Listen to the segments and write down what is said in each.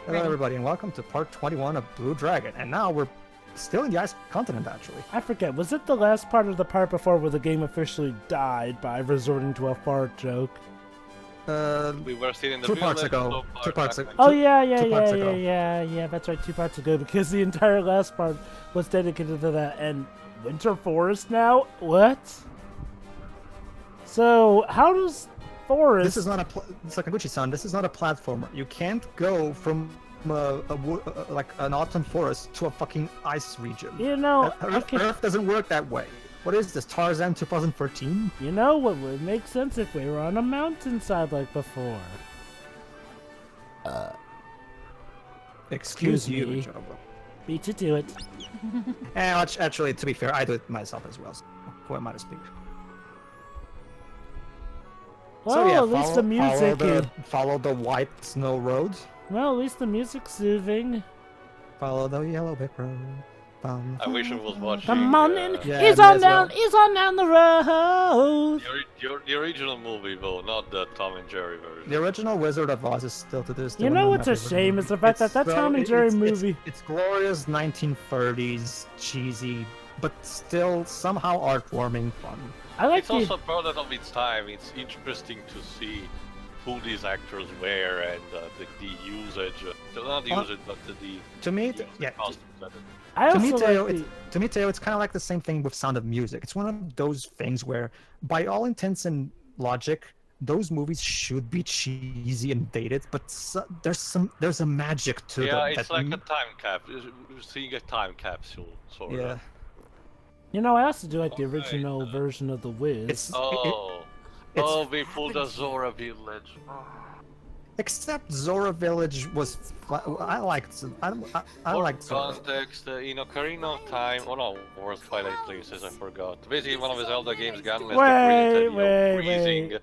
Hello everybody and welcome to part 21 of Blue Dragon. And now we're still in the ice continent actually. I forget, was it the last part of the part before where the game officially died by resorting to a fart joke? We were still in the 2 parts ago. 2 parts ago. Oh yeah, that's right, 2 parts ago, because the entire last part was dedicated to that. And Winter Forest now? What? So, how does Forest... This is not a... Sakaguchi-san, this is not a platformer. You can't go from like an autumn forest to a fucking ice region. You know, Earth doesn't work that way. What is this, Tarzan 2013? You know what would make sense if we were on a mountainside like before? Excuse you, me. Jobo. Beat you to it. And actually, to be fair, I do it myself as well. So who am I to speak? Well, So yeah, at least the music follow the white snow road. Well, at least the music's soothing. Follow the yellow brick road. I wish I was watching. Come on in. Yeah, He's on down. He's on down the road. The original movie, though, not the Tom and Jerry version. The original Wizard of Oz is still to this day. You know what's a shame is the fact that Tom and Jerry movie. It's glorious 1930s, cheesy, but still somehow heartwarming fun. I like It's also a product of its time. It's interesting to see who these actors were and the usage. Not the usage, but the To me, yeah. I To me, also like to me, Teo, it's kind of like the same thing with Sound of Music. It's one of those things where, by all intents and logic, those movies should be cheesy and dated, but there's a magic to them. Yeah, it's like a time cap. Seeing a time capsule, sort of. Yeah. You know, I also do like the original version of The Wiz. We pulled a Zora Village. Except Zora Village was... I liked context, Ocarina of Time... Oh no, Worst Twilight Princess, I forgot. Basically, one of the Zelda games got freezing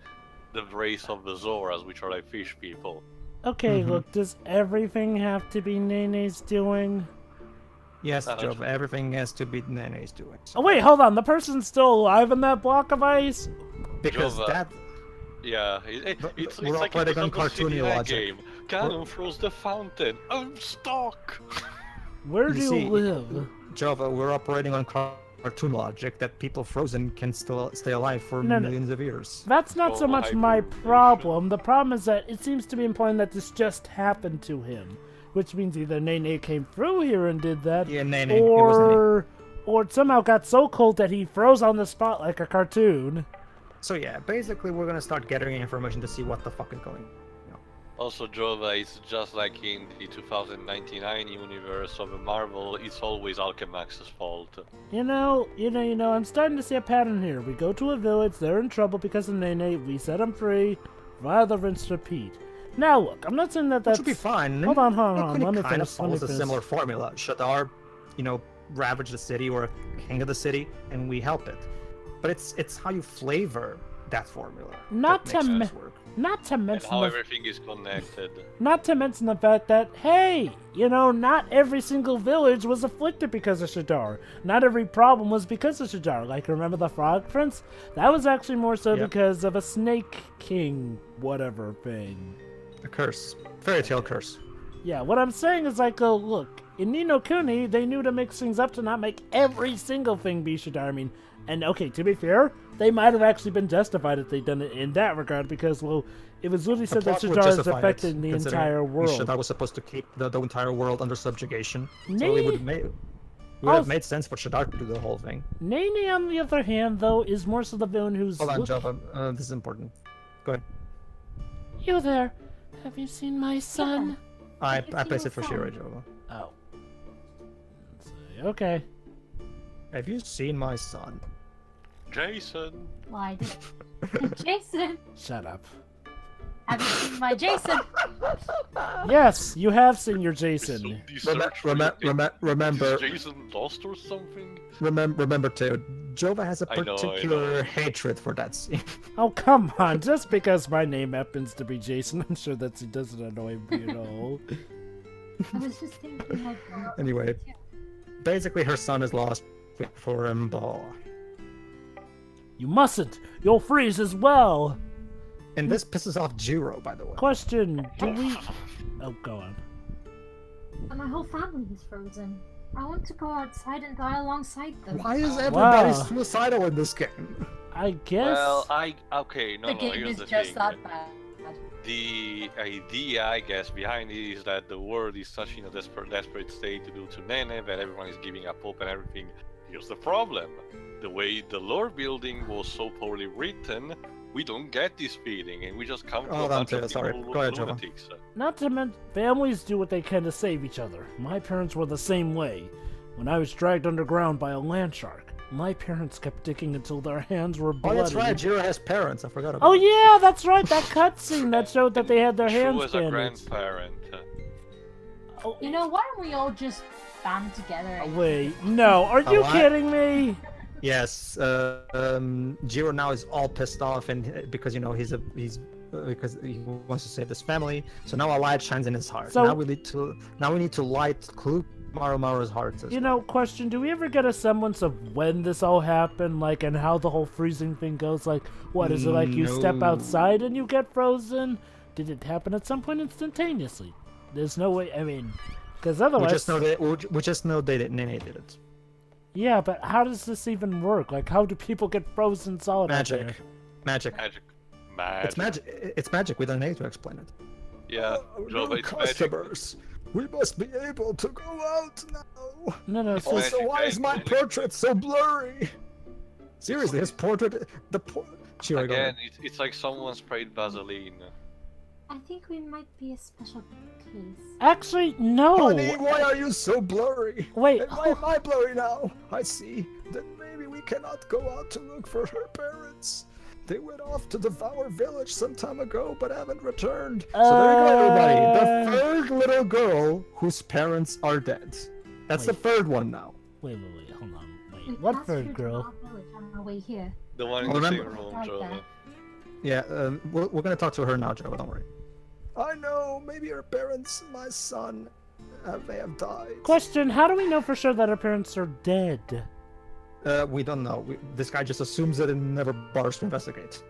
the race of the Zoras, which are like fish people. Okay, look, does everything have to be Nene's doing? Yes, Joe, everything has to be Nene's doing. So. Oh wait, hold on, the person's still alive in that block of ice? Because Jova. that... Yeah, it's we're like operating on cartoony logic. Game. Ganon throws the fountain. I'm stuck. Where do you live? Jova, we're operating on cartoon logic that people frozen can still stay alive for millions of years. That's not so much my problem. The problem is that it seems to be implying that this just happened to him. Which means either Nene came through here and did that, yeah, Nene. or it somehow got so cold that he froze on the spot like a cartoon. So yeah, basically we're gonna start gathering information to see what the fuck is going on. Also, Jova, it's just like in the 2099 universe of Marvel, it's always Alchemax's fault. You know, I'm starting to see a pattern here. We go to a village, they're in trouble because of Nene, we set them free, rather rinse repeat. Now look, I'm not saying that that's... Which would be fine. Hold on, let me kind finish. of follows a similar formula. Shadar, ravage the city or king of the city, and we help it. But it's how you flavor that formula. Not to mention how everything is connected. Not to mention the fact that, hey, not every single village was afflicted because of Shadar. Not every problem was because of Shadar. Like, remember the Frog Prince? That was actually more so because of a Snake King whatever thing. A curse. Fairy tale curse. Yeah, what I'm saying is like, look, in Ni no Kuni, they knew to mix things up to not make every single thing be Shadar. I mean, and okay, to be fair, they might have actually been justified if they'd done it in that regard, because, well, it was literally said that Shadar is affecting the entire world. Shadar was supposed to keep the entire world under subjugation, so it would have made sense for Shadar to do the whole thing. Nene, on the other hand, though, is more so the villain who's... Hold on, Java, this is important. Go ahead. You there, have you seen my son? I placed it for Shira, Java. Oh. Okay. Have you seen my son? Jason. Why did Jason? Shut up. Have you seen my Jason? Yes, you have seen your Jason. Remember. Is Jason lost or something? Remember too. Jova has a particular hatred for that scene. Oh come on! Just because my name happens to be Jason, I'm sure that it doesn't annoy me at all. I was just thinking like. Anyway, basically her son is lost for Mbaw. You mustn't! You'll freeze as well! And this pisses off Jiro, by the way. Question, do we... Oh, go on. But my whole family is frozen. I want to go outside and die alongside them. Why is everybody Wow. suicidal in this game? I guess. Well, okay, The game here's is the just thing. that bad. The idea, I guess, behind it is that the world is such in a desperate state to do to Nene that everyone is giving up hope and everything. Here's the problem: the way the lore building was so poorly written, we don't get this feeling, and we just come to Hold a on, bunch of Taylor, sorry. people Go ahead, who Trevor. lunatics. Not to mention, families do what they can to save each other. My parents were the same way. When I was dragged underground by a land shark, my parents kept digging until their hands were Oh, bloody. that's right. Jiro has parents. I forgot about Oh it. yeah, that's right. That cutscene that showed that they had their True hands as a bandaged. grandparent. Oh, You know, why don't we all just band together? and- wait, no, are you what? kidding me? Yes, Jiro now is all pissed off, and because because he wants to save his family. So now a light shines in his heart. So- now we need to light Maru's heart. As You well. know, question, do we ever get a semblance of when this all happened, like, and how the whole freezing thing goes? Like, what, is it like you step No. outside and you get frozen? Did it happen at some point instantaneously? There's no way, I mean, because otherwise... we just know that Nene did it. Yeah, but how does this even work? Like, how do people get frozen solid out there? Magic. Magic. It's magic. It's magic. We don't need to explain it. Yeah, Joe, but it's magic. We must be able to go out now. No, so Also, why is my portrait so blurry? Seriously, his portrait. Sure, Again, it's like someone sprayed Vaseline. I think we might be a special case. actually, no. Honey, why are you so blurry? Wait, And why am I blurry now? I see that maybe we cannot go out to look for her parents. They went off to devour village some time ago, but haven't returned. So there you go, everybody. The third little girl whose parents are dead. That's the Wait. third one now. wait, hold on. We Wait, what passed third through girl? the village on our way here. The one in Oh, the same remember- room, Like Joe. that. Yeah, we're gonna talk to her now, Joe. Don't worry. I know. Maybe her parents, my son, may have died. Question, how do we know for sure that her parents are dead? We don't know. This guy just assumes it and never bothers to investigate.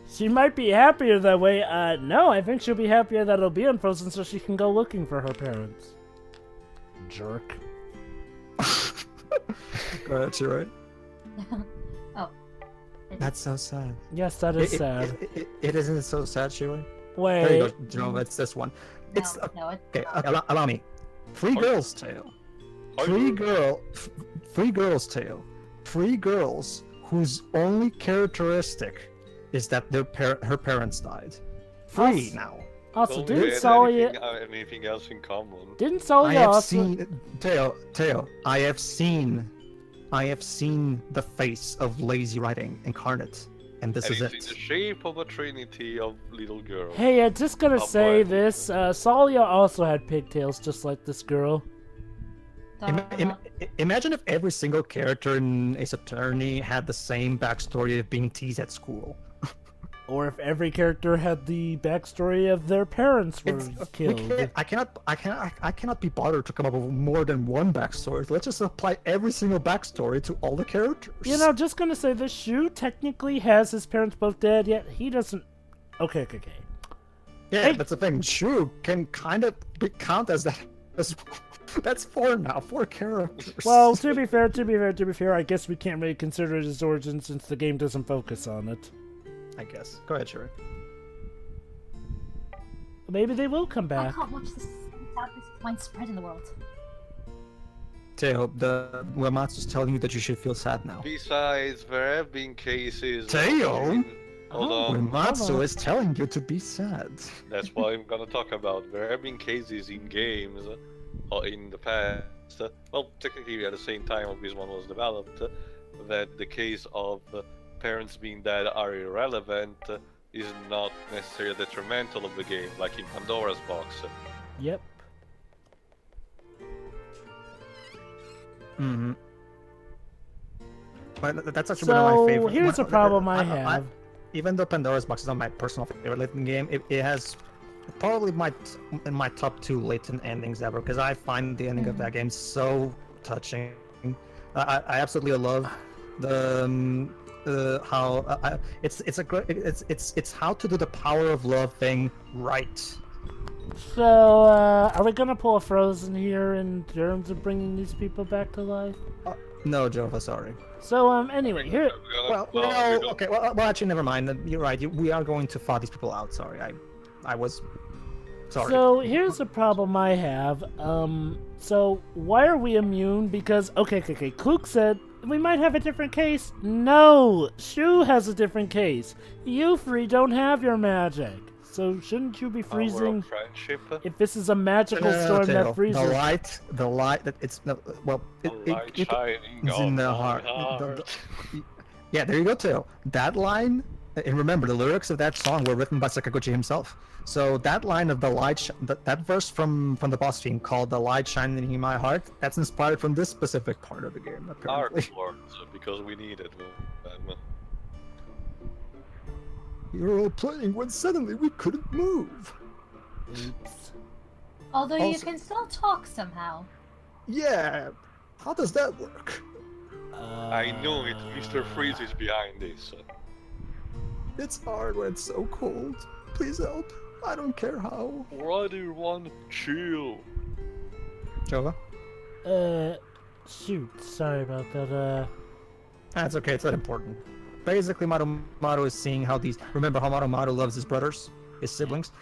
She might be happier that way. No, I think she'll be happier that it'll be unfrozen so she can go looking for her parents. Jerk. Go ahead, you're right. Oh. That's so sad. Yes, that is sad. It isn't so sad, Shirley. There Wait. you go, Joe. It's this one. No, It's no, it's okay. not. Allow me. Three girls' tale. Three girls' tale. Three girls whose only characteristic is that her parents died. Three now. Also, Don't didn't get Salia... anything else in common? Didn't I Salia have also... seen Teo. I have seen the face of lazy writing incarnate, and this And is it's it. in the shape of a trinity of little girls. Hey, I'm just gonna Oh, say boy. this. Salia also had pigtails just like this girl. Imagine if every single character in Ace Attorney had the same backstory of being teased at school. Or if every character had the backstory of their parents were killed. I cannot be bothered to come up with more than one backstory. Let's just apply every single backstory to all the characters. You know, just gonna say this, Shu technically has his parents both dead, yet he doesn't... Okay. Yeah, Hey. that's the thing. Shu can kind of count as that. That's four now. Four characters. Well, to be fair, I guess we can't really consider it his origin since the game doesn't focus on it. I guess. Go ahead, Shuri. Maybe they will come I back. can't watch this sadness of mine spread in the world. Teo, the Uematsu's telling you that you should feel sad now. Besides, there have been cases. Teo? Hold Oh. on. Uematsu is telling you to be sad. That's what I'm gonna talk about. There have been cases in games or in the past. Well, technically at the same time this one was developed, that the case of parents being dead are irrelevant is not necessarily detrimental of the game, like in Pandora's Box. Yep. Mm-hmm. But that's actually one of my So, favorite. here's a problem I have. Even though Pandora's Box is not my personal favorite in the game, it has probably in my top 2 latent endings ever, because I find the ending of that game so touching. I absolutely love the how it's how to do the power of love thing right. So, are we gonna pull a Frozen here in terms of bringing these people back to life? No, Jova, sorry. So, anyway, here. Well, okay. Well, actually, never mind. You're right. We are going to thaw these people out. Sorry, I was. Sorry. So here's the problem I have. So why are we immune? Because okay. Klook said we might have a different case. No, Shu has a different case. You three don't have your magic. So shouldn't you be freezing? Friendship. If this is a magical storm that freezes. The light that it's no. Well, it's in the heart. Yeah, there you go too. That line. And remember, the lyrics of that song were written by Sakaguchi himself. So that line of the light, that verse from the boss theme called "The Light Shining in My Heart," that's inspired from this specific part of the game. Apparently. Because we needed them. You were all playing when suddenly we couldn't move. Oops. Although you can still talk somehow. Yeah, how does that work? I know it. Mr. Freeze is behind this. It's hard when it's so cold. Please help. I don't care how. Why do you want to chill? Jova? Shoot. Sorry about that. That's okay. It's not important. Basically, Marumaru is seeing how these. Remember how Marumaru loves his brothers, his siblings,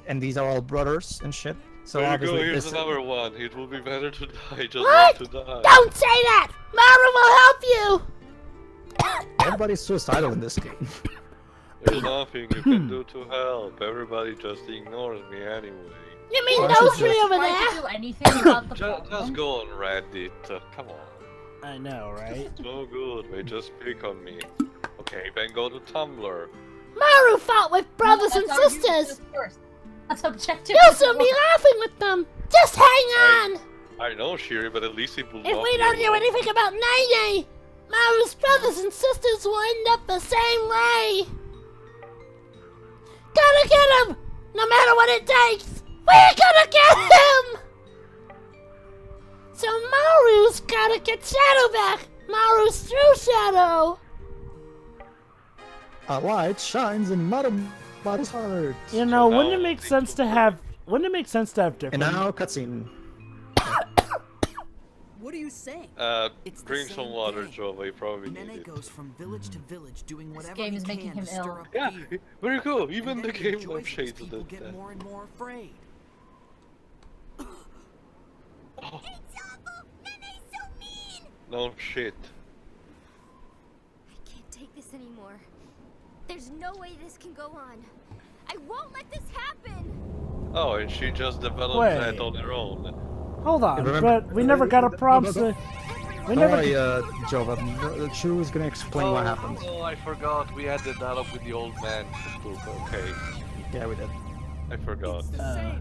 and these are all brothers and shit. So there you obviously, go. Here's another one. It will be better to die. Just What? want to die. Don't say that! Maru will help you! everybody's suicidal in this game. There's nothing you can do to help. Everybody just ignores me anyway. You mean Well, I those should three over Try there? to do anything about the Just problem. go on Reddit. Come on. I know, right? It's no good. They just pick on me. Okay, then go to Tumblr. Maru fought with brothers and That's our sisters! useless first. That's objective. You'll soon be laughing with them! Just hang on! I know, Shiri, but at least it will If not we be don't do alone. anything about Nene, Maru's brothers and sisters will end up the same way! Gotta get him! No matter what it takes! We're gonna get him! So Maru's gotta get Shadow back! Maru's true Shadow! A light shines in Marumaru's heart. You know, So wouldn't it now make they sense to do- have? Wouldn't it make sense to have And different? now, cutscene. What are you saying? It's the Drink some same water, thing. Jova. You probably need Nene it. goes from village to village doing whatever game he is making can him to stir ill. up Yeah, fear. very cool. And Even then the he game rejoices of shades as of people that. get more and more afraid. Oh, It's awful! Nene's so mean! no shit. I can't take this anymore. There's no way this can go on. I won't let this happen! Oh, and she just developed Wait. that on her own. Hold on, Remember- but we never got a props. We Don't never. worry, Jova. Chu is gonna explain what happened. Oh, I forgot. We had the dialogue with the old man. Okay, Yeah, we did. I forgot.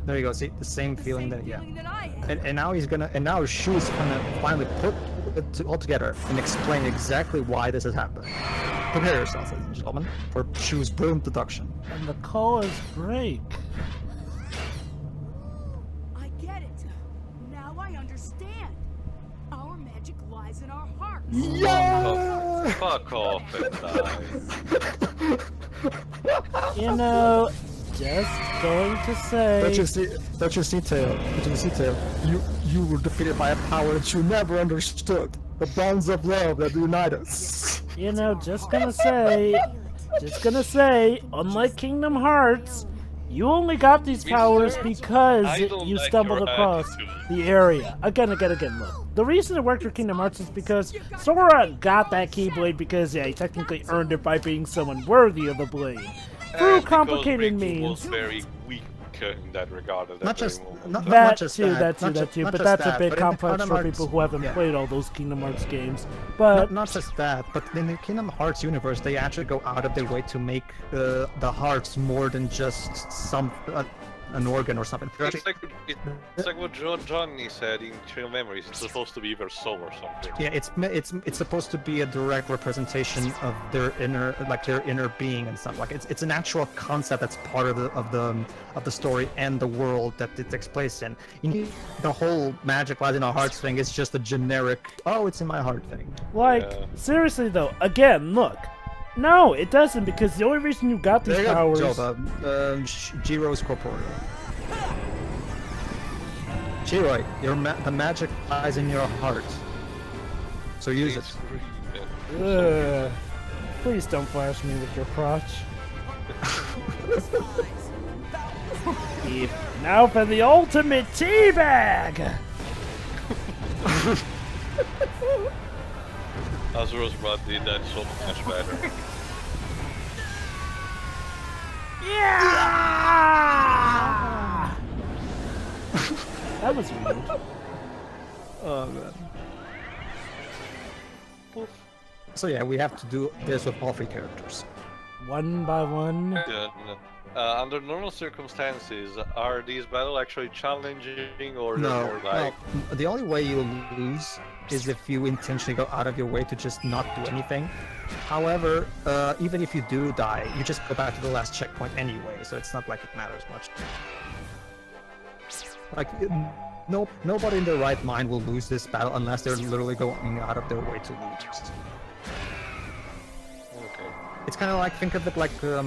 There you go. See, the same feeling that, yeah. Feeling that I had. And now he's gonna, and now Shu's gonna finally put it all together and explain exactly why this has happened. Prepare yourself, ladies and gentlemen, for Shu's brilliant deduction. And the colors break. I get it. Now I understand. Our magic lies in our hearts. Yeah! Fuck off and die. You know, just going to Don't you say. see, Tail? Don't you see, Tail? You were defeated by a power that you never understood. The bonds of love that unite us. You know, just gonna say. Just gonna say, unlike Kingdom Hearts, you only got these powers because I don't you like stumbled your across attitude. the area. Again, look. The reason it worked for Kingdom Hearts is because Sora got that Keyblade because, yeah, he technically earned it by being someone worthy of the blade. Through And complicated because Riku means. was very weak in that regard. At Not that just, very moment. not That just too, that, not that just- too, not but just that's that, a bit but in the complex Kingdom for Hearts- people who haven't yeah. played all those Kingdom Hearts games. But Not just that, but in the Kingdom Hearts universe, they actually go out of their way to make the hearts more than just an organ or something. They're actually- It's like what Johnny said in Trail Memories. It's supposed to be their soul or something. yeah, it's supposed to be a direct representation of their inner being and stuff. Like it's an actual concept that's part of the story and the world that it takes place in. You know, the whole magic lies in our hearts thing is just a generic, oh, it's in my heart thing. like, Yeah. seriously though, again, look. No, it doesn't, because the only reason you got these There you go, powers. Jova. Jiro's corporeal. Shiroi, the magic lies in your heart. So use it. Ugh. Please don't flash me with your crotch. Now for the ultimate teabag! Azura's blood did that so much better. Yeah! That was weird. Oh man. So yeah, we have to do this with all 3 characters. One by one. Under normal circumstances, are these battles actually challenging or No, more like? no. The only way you'll lose is if you intentionally go out of your way to just not do anything. However, even if you do die, you just go back to the last checkpoint anyway, so it's not like it matters much. Like, nobody in their right mind will lose this battle unless they're literally going out of their way to lose. Okay. It's kind of like, think of it like the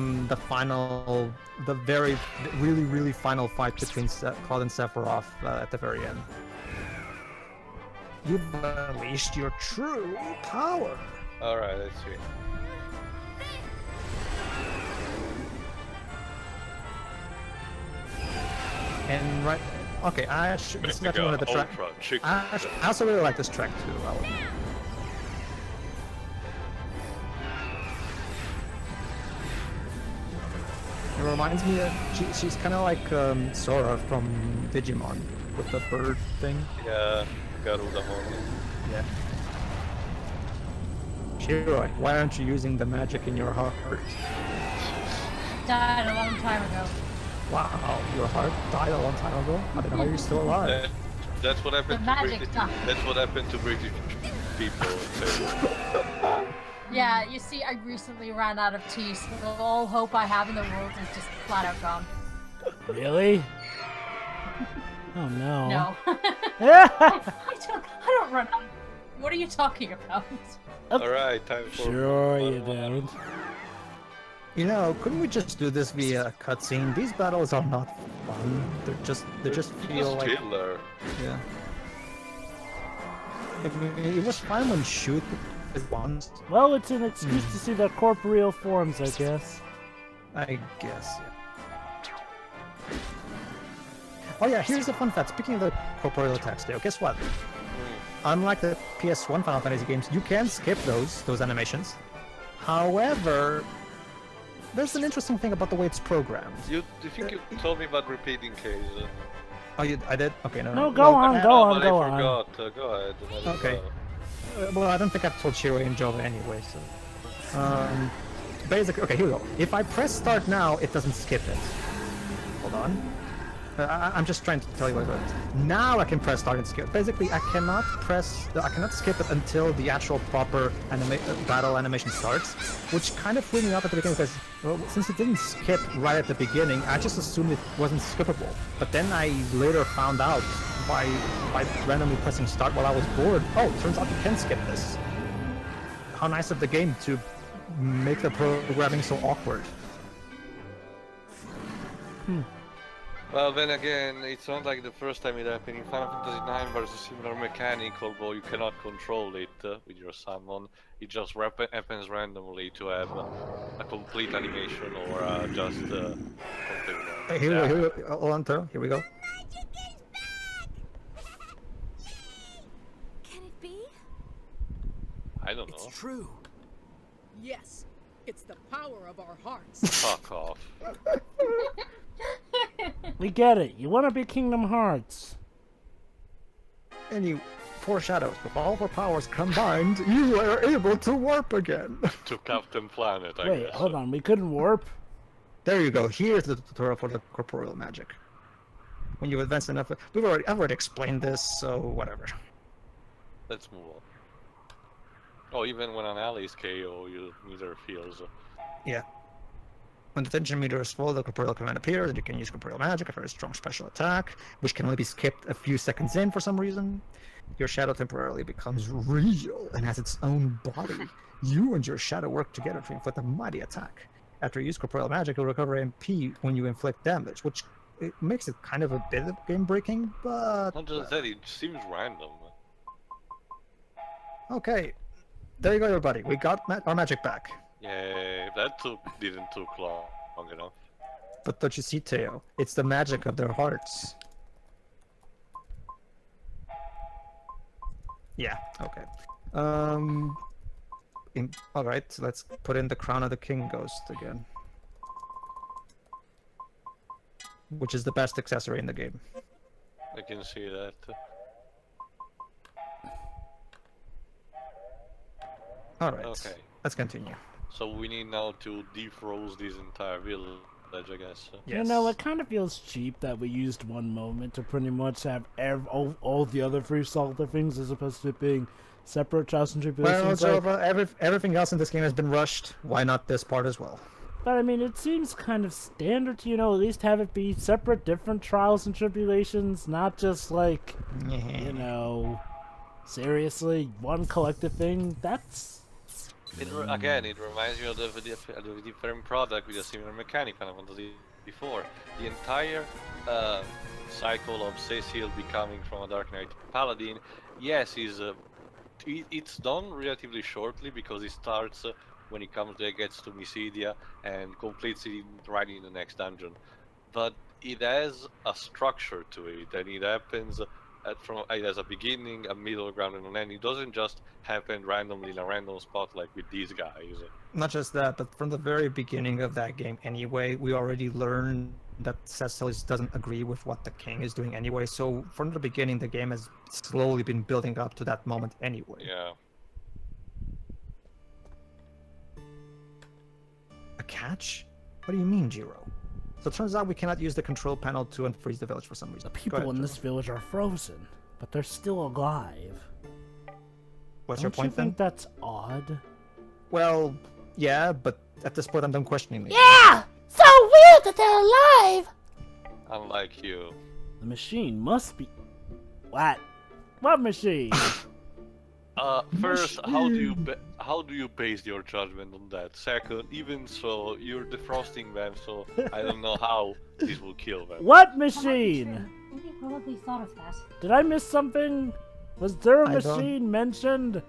really final fight between Cloud and Sephiroth at the very end. You've unleashed your true power. Alright, let's see. And right, okay, this is actually one of the track. I also really like this track too. It reminds me of she's kind of like Sora from Digimon with the bird thing. Yeah, Garuda Moni. Yeah. Shiroi, why aren't you using the magic in your heart? Died a long time ago. Wow, your heart died a long time ago? I don't know how you're still alive. That's what happened The to magic British. died. That's what happened to British people. Yeah, you see, I recently ran out of tea, so all hope I have in the world is just flat out gone. Really? Oh no. No. Yeah. I don't run out. What are you talking about? Alright, time for. Sure you don't. You know, couldn't we just do this via cutscene? These battles are not fun. They just feel like Killer. yeah. I mean, it was fun when shoot it once. Well, it's an excuse to see their corporeal forms, I guess. I guess. Yeah. Oh yeah, here's a fun fact. Speaking of the corporeal attacks, Dale, guess what? Unlike the PS1 Final Fantasy games, you can skip those animations. However, there's an interesting thing about the way it's programmed. You think you told me about repeating case? Oh, I did? Okay, no. No, go on, go on, but go I on. forgot. Go ahead. Let it Okay. go. Well, I don't think I've told Shiroi and Jova anyway, so... basically, okay, here we go. If I press start now, it doesn't skip it. Hold on. I'm just trying to tell you what it is. Now I can press start and skip. Basically, I cannot skip it until the actual proper battle animation starts, which kind of threw me off at the beginning because, well, since it didn't skip right at the beginning, I just assumed it wasn't skippable. But then I later found out by randomly pressing start while I was bored, oh, it turns out you can skip this. How nice of the game to make the programming so awkward. Well, then again, it's not like the first time it happened. In Final Fantasy IX, there's a similar mechanic, although you cannot control it with your summon. It just happens randomly to have a complete animation or just something. Here we go. Hold on, Taro. Here we go. Can it be? I don't know. It's true. Yes, it's the power of our hearts. Fuck off. We get it. You want to be Kingdom Hearts. And you foreshadows, with all the powers combined, you are able to warp again. To Captain Planet, I Wait, guess. hold on. We couldn't warp? There you go. Here's the tutorial for the corporeal magic. When you advance enough, I've already explained this, so whatever. Let's move on. Oh, even when an ally is KO, you neither feels. Yeah. When the tension meter is full, the corporeal command appears, and you can use corporeal magic, a very strong special attack, which can only be skipped a few seconds in for some reason. Your shadow temporarily becomes real and has its own body. You and your shadow work together to inflict a mighty attack. After you use corporeal magic, you'll recover MP when you inflict damage, which it makes it kind of a bit of game breaking, but Not just that, it seems random. okay. There you go, everybody. We got our magic back. Yeah, that didn't took long enough. But don't you see, Teo? It's the magic of their hearts. Yeah. Okay. All right. Let's put in the crown of the king ghost again, which is the best accessory in the game. I can see that. All right. Okay. Let's continue. So we need now to defroze this entire village, I guess. Yes. You know, it kind of feels cheap that we used one moment to pretty much have all the other free salter things as opposed to being separate trials and Well, tribulations. Jova, everything else in this game has been rushed. Why not this part as well? But I mean, it seems kind of standard to, at least have it be separate, different trials and tribulations, not just like, seriously, one collective thing. That's... Again, it reminds you of the different product with a similar mechanic Final Fantasy before. The entire cycle of Cecil becoming from a Dark Knight Paladin, yes, it's done relatively shortly because it starts when he gets to Mysidia and completes it right in the next dungeon. But it has a structure to it, and it happens it has a beginning, a middle ground, and an end. It doesn't just happen randomly in a random spot like with these guys. Not just that, but from the very beginning of that game anyway, we already learned that Cecil doesn't agree with what the king is doing anyway, so from the beginning the game has slowly been building up to that moment anyway. Yeah. A catch? What do you mean, Jiro? So it turns out we cannot use the control panel to unfreeze the village for some reason. The people in this village are frozen, but they're still alive. What's Don't your point you think then? that's odd? Well, yeah, but at this point I'm done questioning it. Yeah! So weird that they're alive! Unlike you. The machine must be... What? What machine? First, how do you base your judgment on that? Second, even so, you're defrosting them, so I don't know how this will kill them. What machine? We probably thought of that. Did I miss something? Was there a I don't- machine mentioned?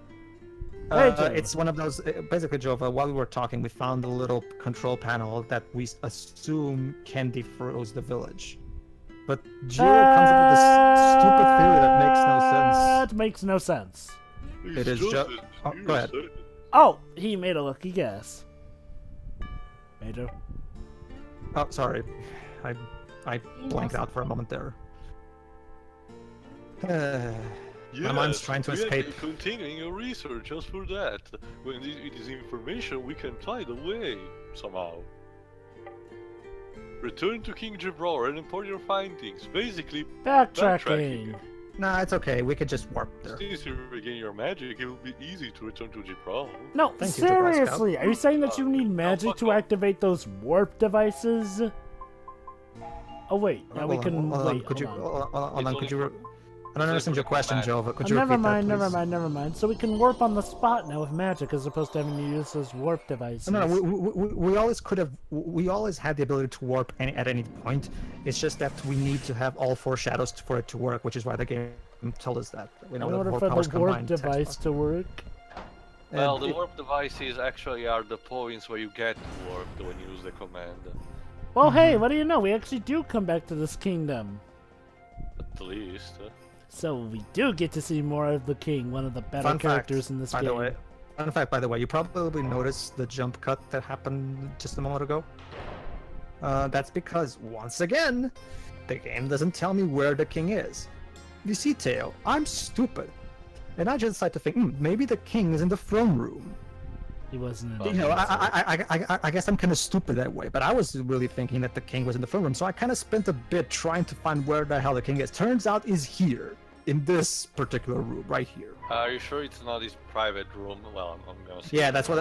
Pedro. It's one of those. Basically, Jova, while we were talking, we found a little control panel that we assume can defroze the village. But Jiro comes up with this stupid theory that makes no sense. That makes no sense. It is just. Oh, go ahead. Oh, he made a lucky guess. Pedro. Oh, sorry. I blanked out for a moment there. My mind's trying to escape. Continuing your research just for that. When it is information we can hide away somehow. Return to King Jabrar and report your findings. Basically, Backtracking. Nah, it's okay. We could just warp there. since you regain your magic, it will be easy to return to Jabrar. No, Thank you, Jabbar Scout. seriously, are you saying that you need magic to activate those warp devices? Oh wait, now we can wait. Could you? hold on. Hold on. It's Could only you? I don't understand your question, Jova. Could Oh, you never repeat mind, that, please? never mind. So we can warp on the spot now with magic as opposed to having to use those warp devices. No, we always could have. We always had the ability to warp at any point. It's just that we need to have all four shadows for it to work, which is why the game told us that. We know In the order four for powers the warp combined, device to work. Well, And the it- warp devices actually are the points where you get warped when you use the command. Well, hey, what do you know? We actually do come back to this kingdom. At least. So we do get to see more of the king, one of the better Fun characters fact, in this by game. the way. Fun fact, by the way, you probably noticed the jump cut that happened just a moment ago. That's because, once again, the game doesn't tell me where the king is. You see, Teo, I'm stupid. And I just decided to think, maybe the king is in the throne room. He wasn't Oh, in You know, yeah. I guess I'm kind of stupid that way, but I was really thinking that the king was in the throne room, so I kind of spent a bit trying to find where the hell the king is. Turns out is here, in this particular room, right here. Are you sure it's not his private room? Well, I'm gonna say. Yeah, that's what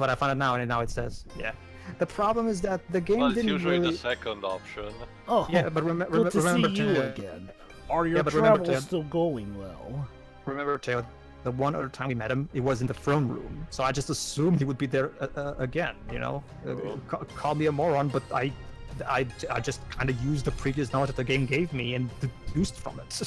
I found out now, and now it says, yeah. The problem is that the game Well, it's didn't usually really. the second option. Oh, Yeah, but good to remember, see you Teo, again. Are your Yeah, but remember, travels Ted- still going well? remember, Teo, the one other time we met him, it was in the throne room. So I just assumed he would be there again. You know, call me a moron, but I I just kind of used the previous knowledge that the game gave me and deduced from it.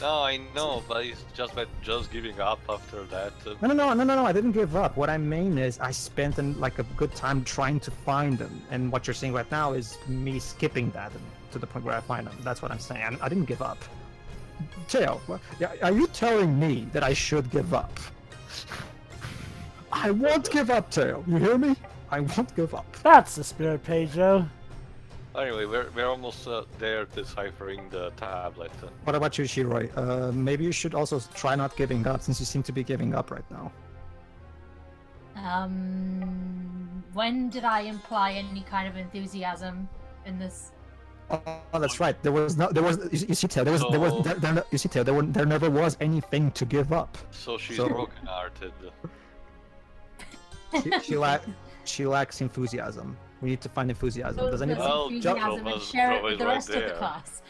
No, I know, but it's just that just giving up after that. No, I didn't give up. What I mean is I spent like a good time trying to find them, and what you're seeing right now is me skipping that to the point where I find them. That's what I'm saying. I didn't give up. Teo, are you telling me that I should give up? I won't give up, Teo. You hear me? I won't give up. That's the spirit, Pedro. Anyway, we're almost there deciphering the tablet. What about you, Shiroi? Maybe you should also try not giving up, since you seem to be giving up right now. When did I imply any kind of enthusiasm in this? Oh, that's right. There was. You see, Teo. There never was anything to give up. So she's broken-hearted. She lacks enthusiasm. We need to find enthusiasm. So Does anyone? Well, enthusiasm and share it with the rest of the class.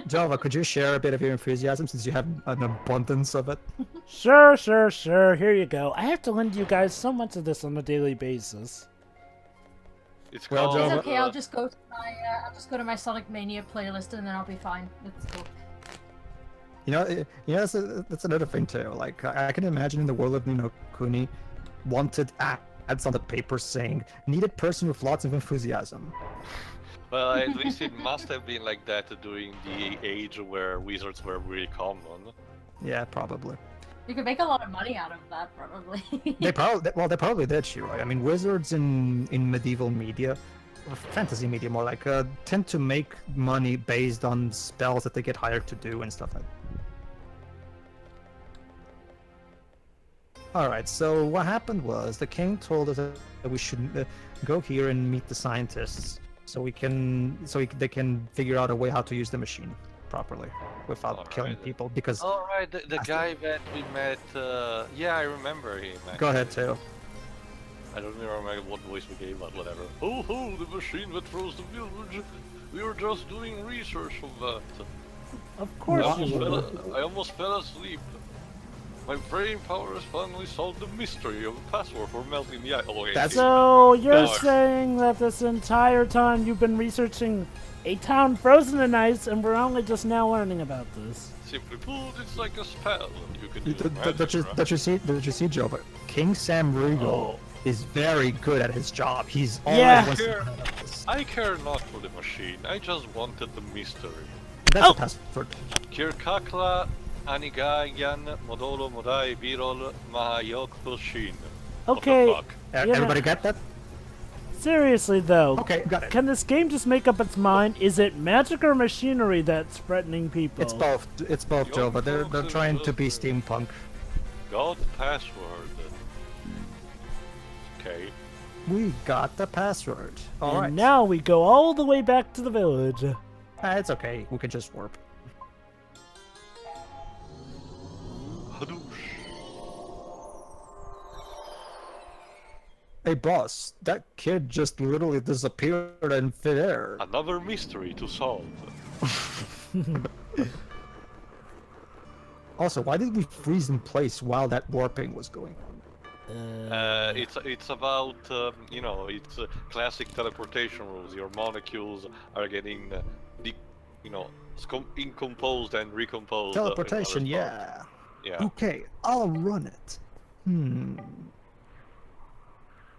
Jova, could you share a bit of your enthusiasm since you have an abundance of it? Sure. Here you go. I have to lend you guys so much of this on a daily basis. It's Well, called, It's Jova- okay. I'll just go to my Sonic Mania playlist and then I'll be fine. Let's go. That's another thing too. Like I can imagine in the world of Ni no Kuni, wanted ads on the paper saying needed person with lots of enthusiasm. Well, at least it must have been like that during the age where wizards were really common. Yeah, probably. You could make a lot of money out of that, probably. They probably did, Shiroi. I mean, wizards in medieval media, or fantasy media more like, tend to make money based on spells that they get hired to do and stuff like that. Alright, so what happened was the king told us that we should go here and meet the scientists so they can figure out a way how to use the machine properly without killing people, because... Alright, the guy that we met, yeah, I remember him. Actually. Go ahead, Teo. I don't remember what voice we gave, but whatever. Oh, the machine that froze the village. We were just doing research on that. Of course you will. I almost fell asleep. My brain power has finally solved the mystery of the password for melting the ice. Oh, That's- So you're No. saying that this entire time you've been researching a town frozen in ice, and we're only just now learning about this? Simply put, it's like a spell. You can use Don't you see, Joe? But King Sam Riegel is very good at his job. He's always Yeah. wants to know this. I care not for the machine. I just wanted the mystery. That's the password. Kirkakla Anigayan Modolo Modai Birol Mahayok Shin. Okay. What the fuck? Yeah. Everybody get that? Seriously though, Okay, got it. can this game just make up its mind? Is it magic or machinery that's threatening people? It's both. It's both, Joe. But they're trying to be steampunk. Got the password. Okay. We got the password. All And right. now we go all the way back to the village. It's okay. We can just warp. Hadoosh. Hey, boss. That kid just literally disappeared in thin air. Another mystery to solve. Also, why did we freeze in place while that warping was going on? It's about it's classic teleportation rules. Your molecules are getting incomposed and recomposed. Teleportation, in other spots. Yeah. Okay, I'll run it.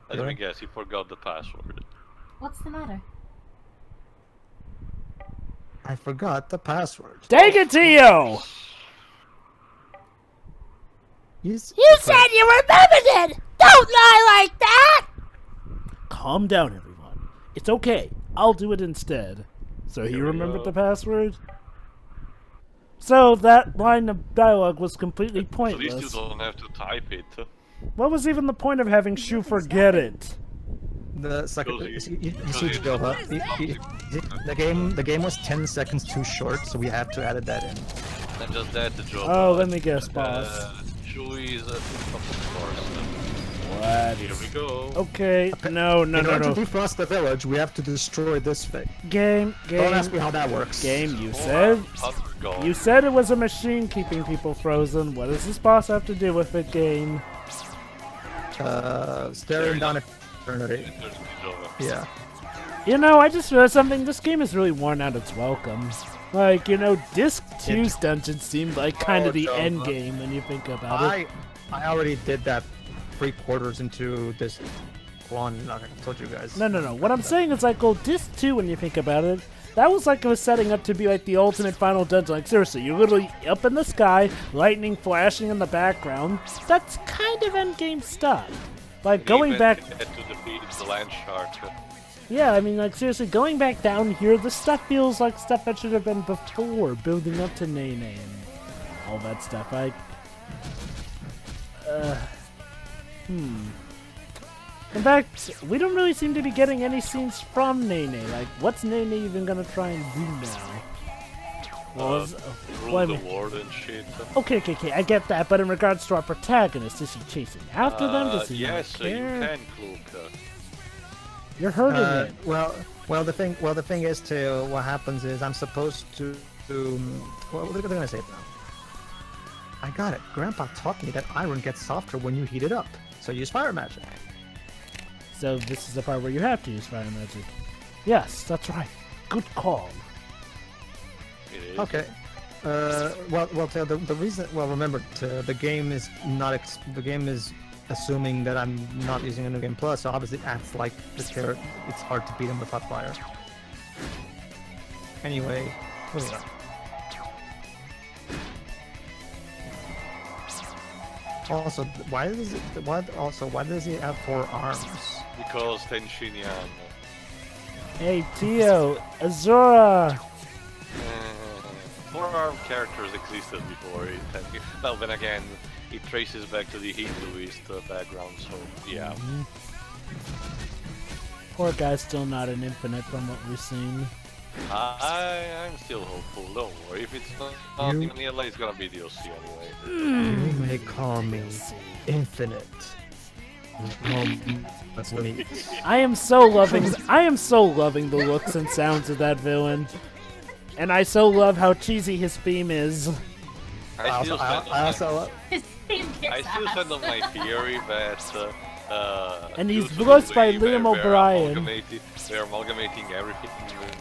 Let me guess, you forgot the password. What's the matter? I forgot the password. Take it to you! You said you remembered it! Don't lie like that! Calm down, everyone. It's okay. I'll do it instead. So he Here we remembered go. the password? So that line of dialogue was completely At pointless. least you don't have to type it. What was even the point of having Shu forget it? The second, Cozy. you see, Cozy. Jova, the game was 10 seconds too short, so we have to add that in. And just that, the job. Oh, let me guess, boss. Chewie is of course. What? Here we go. Okay, no. In order to defrost the village, we have to destroy this thing. Game, Don't ask me how that works. you said You said it was a machine keeping people frozen. What does this boss have to do with it, game? Staring down eternity. Yeah. You know, I just realized something. This game has really worn out its welcome. Like, you know, Disc 2's dungeon seemed like kind of the end game when you think about it. I already did that 3/4 into this one. Like I told you guys. No. What I'm saying is like, well, Disc 2, when you think about it, that was like it was setting up to be like the ultimate final dungeon. Like, seriously, you're literally up in the sky, lightning flashing in the background. That's kind of endgame stuff. Like, going back... to defeat the land shark. Yeah, I mean, like, seriously, going back down here, this stuff feels like stuff that should have been before, building up to Nene and all that stuff. Like, In fact, we don't really seem to be getting any scenes from Nene. Like, what's Nene even gonna try and do now? Rule the world and shit. Okay, I get that, but in regards to our protagonist, is he chasing after them? Does he yes, not care? you can, Cloak. You're hurting it. Well, the thing is, too, what happens is I'm supposed to. What are they gonna say now? I got it. Grandpa taught me that iron gets softer when you heat it up. So use fire magic. So this is the part where you have to use fire magic. Yes, that's right. Good call. It is. Okay. The reason. Well, remember, the game is not. The game is assuming that I'm not using a New Game Plus, so obviously it acts like it's hard to beat him without fire. Anyway, moving on. Also, why does he have 4 arms? Because Tenshinyan. Hey, Tio, Azura. 4-armed characters existed before it. Well, then again, it traces back to the Hinduist background, so yeah. Poor guy's still not an infinite from what we've seen. I'm still hopeful, don't worry. If it's not in the LA, it's gonna be DLC anyway. You may call me Infinite. That's me. I am so loving the looks and sounds of that villain. And I so love how cheesy his theme is. I still His theme kicks ass. stand on my theory that and he's voiced by Liam O'Brien. They're amalgamating everything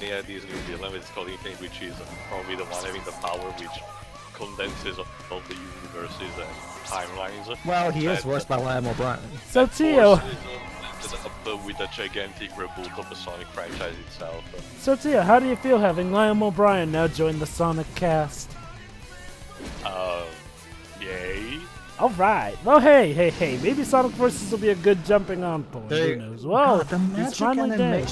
in these new villain. It's called Infinite, which is probably the one having the power which condenses all the universes and timelines. Well, he is voiced by Liam O'Brien. So Tio, with a gigantic reboot of the Sonic franchise itself. How do you feel having Liam O'Brien now join the Sonic cast? Yay. Alright, well hey, maybe Sonic Forces will be a good jumping on point, who knows? Well, God, he's finally dead.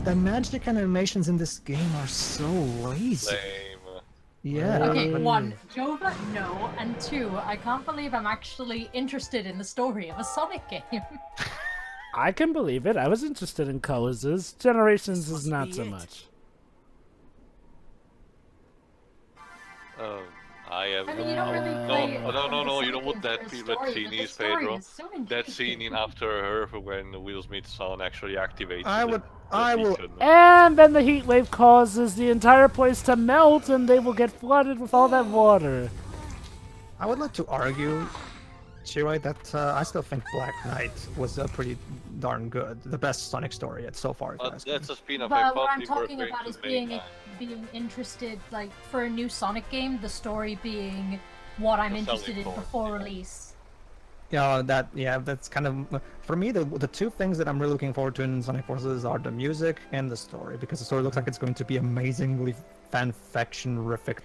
The magic animations in this game are so lazy. Lame. Yeah. Okay, 1, Jova, no, and 2, I can't believe I'm actually interested in the story of a Sonic game. I can believe it. I was interested in Colors'. Generations is not so much. I mean, you don't really play no, you know what that scene is, Pedro? So that scene in After Earth when Will Smith's son actually activates I will. And then the heat wave causes the entire place to melt and they will get flooded with all that water. I would like to argue, Shirai, that I still think Black Knight was pretty darn good. The best Sonic story yet so far. That's a spin-off. But what I'm talking about is being interested, like, for a new Sonic game, the story being what I'm interested in before release. Yeah, that's kind of for me the two things that I'm really looking forward to in Sonic Forces are the music and the story, because the story looks like it's going to be amazingly fanfiction-rific.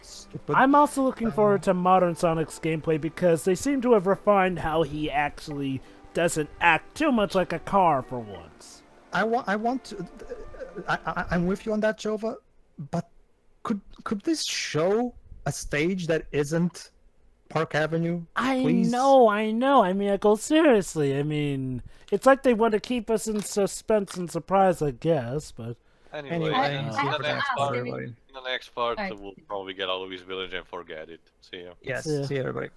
I'm also looking forward to modern Sonic's gameplay because they seem to have refined how he actually doesn't act too much like a car for once. I'm with you on that, Jova, but could this show a stage that isn't Park Avenue? Please? I know. I mean, I go seriously. I mean, it's like they want to keep us in suspense and surprise, I guess, but... Anyway, in the next part, we'll probably get all of his village and forget it. See ya. Yes, see you, everybody.